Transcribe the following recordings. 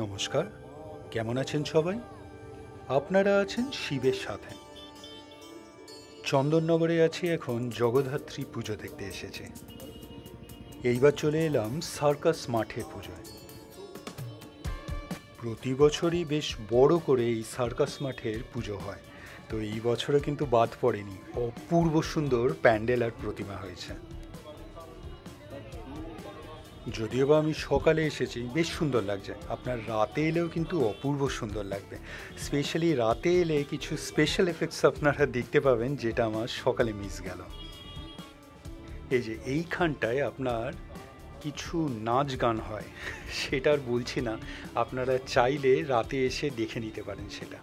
নমস্কার, কেমন আছেন সবাই? আপনারা আছেন শিবের সাথে। চন্দননগরে আছি এখন, জগদ্ধাত্রী পুজো দেখতে এসেছি। এইবার চলে এলাম সার্কাস মাঠের পুজোয়। প্রতি বছরই বেশ বড় করে এই সার্কাস মাঠের পুজো হয়, তো এই বছরও কিন্তু বাদ পড়েনি। অপূর্ব সুন্দর প্যান্ডেল আর প্রতিমা হয়েছে। যদিও বা আমি সকালে এসেছি, বেশ সুন্দর লাগছে। আপনার রাতে এলেও কিন্তু অপূর্ব সুন্দর লাগবে। স্পেশালি রাতে এলে কিছু স্পেশাল এফেক্টস আপনারা দেখতে পাবেন, যেটা আমার সকালে মিস গেল। এই যে এইখানটায় আপনার কিছু নাচ গান হয়, সেটা আর বলছি না, আপনারা চাইলে রাতে এসে দেখে নিতে পারেন সেটা।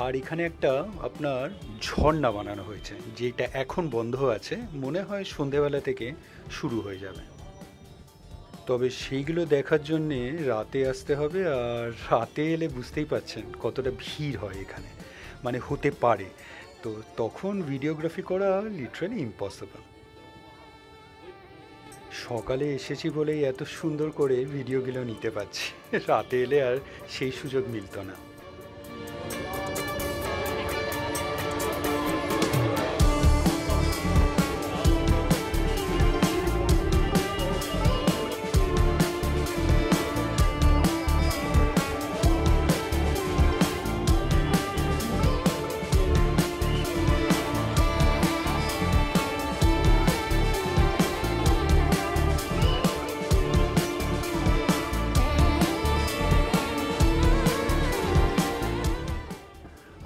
আর এখানে একটা আপনার ঝর্ণা বানানো হয়েছে, যেটা এখন বন্ধ আছে, মনে হয় সন্ধেবেলা থেকে শুরু হয়ে যাবে। তবে সেইগুলো দেখার জন্যে রাতে আসতে হবে, আর রাতে এলে বুঝতেই পাচ্ছেন কতটা ভিড় হয় এখানে, মানে হতে পারে। তো তখন ভিডিওগ্রাফি করা লিটারালি ইম্পসিবল। সকালে এসেছি বলেই এত সুন্দর করে ভিডিওগুলো নিতে পারছি, রাতে এলে আর সেই সুযোগ মিলতো না।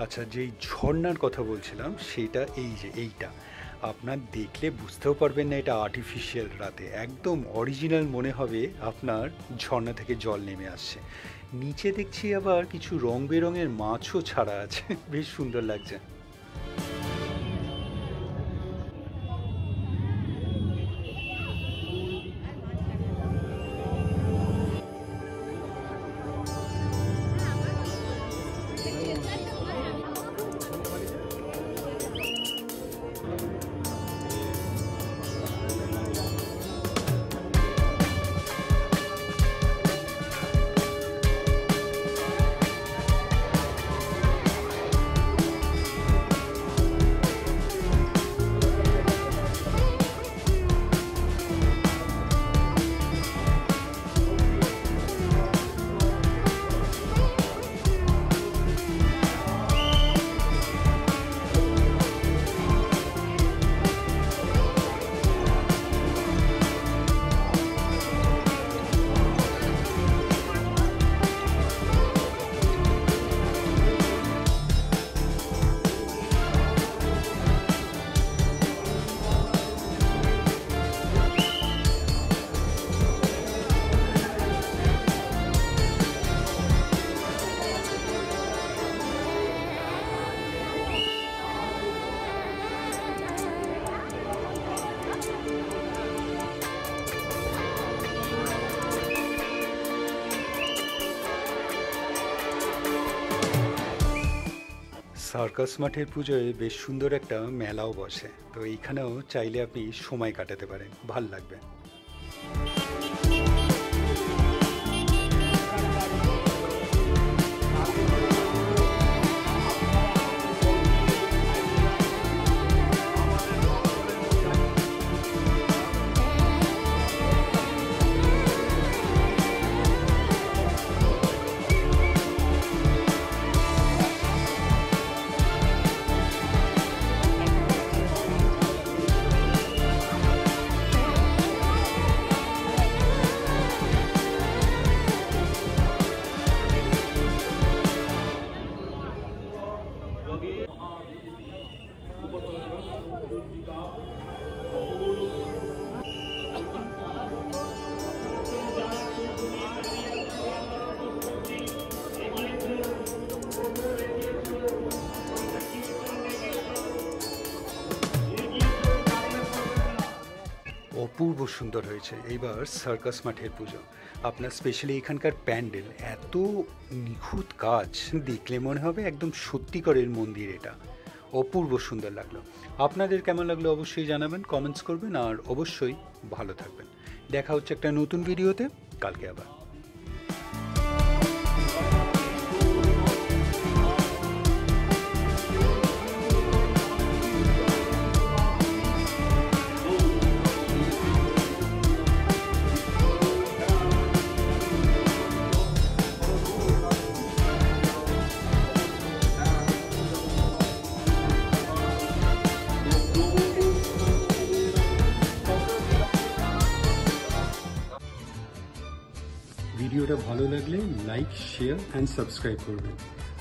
আচ্ছা, যেই ঝর্ণার কথা বলছিলাম সেটা এই যে এইটা, আপনার দেখলে বুঝতেও পারবেন না এটা আর্টিফিশিয়াল। রাতে একদম অরিজিনাল মনে হবে আপনার ঝর্ণা থেকে জল নেমে আসছে। নিচে দেখছি আবার কিছু রং বেরঙের মাছও ছাড়া আছে, বেশ সুন্দর লাগছে। সার্কাস মাঠের পুজোয় বেশ সুন্দর একটা মেলাও বসে, তো এইখানেও চাইলে আপনি সময় কাটাতে পারেন, ভাল লাগবে। অপূর্ব সুন্দর হয়েছে এইবার সার্কাস মাঠের পুজো। আপনার স্পেশালি এখানকার প্যান্ডেল এত নিখুঁত কাজ, দেখলে মনে হবে একদম সত্যিকারের মন্দির। এটা অপূর্ব সুন্দর লাগলো। আপনাদের কেমন লাগলো অবশ্যই জানাবেন, কমেন্টস করবেন, আর অবশ্যই ভালো থাকবেন। দেখা হচ্ছে একটা নতুন ভিডিওতে কালকে আবার। ভিডিওটা ভালো লাগলে লাইক, শেয়ার অ্যান্ড সাবস্ক্রাইব করবেন।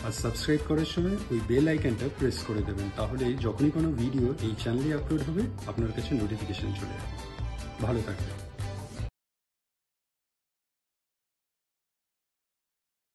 আর সাবস্ক্রাইব করার সময় ওই বেল আইকনটা প্রেস করে দেবেন, তাহলে যখনই কোনো ভিডিও এই চ্যানেলে আপলোড হবে আপনার কাছে নোটিফিকেশন চলে যাবে। ভালো থাকবেন।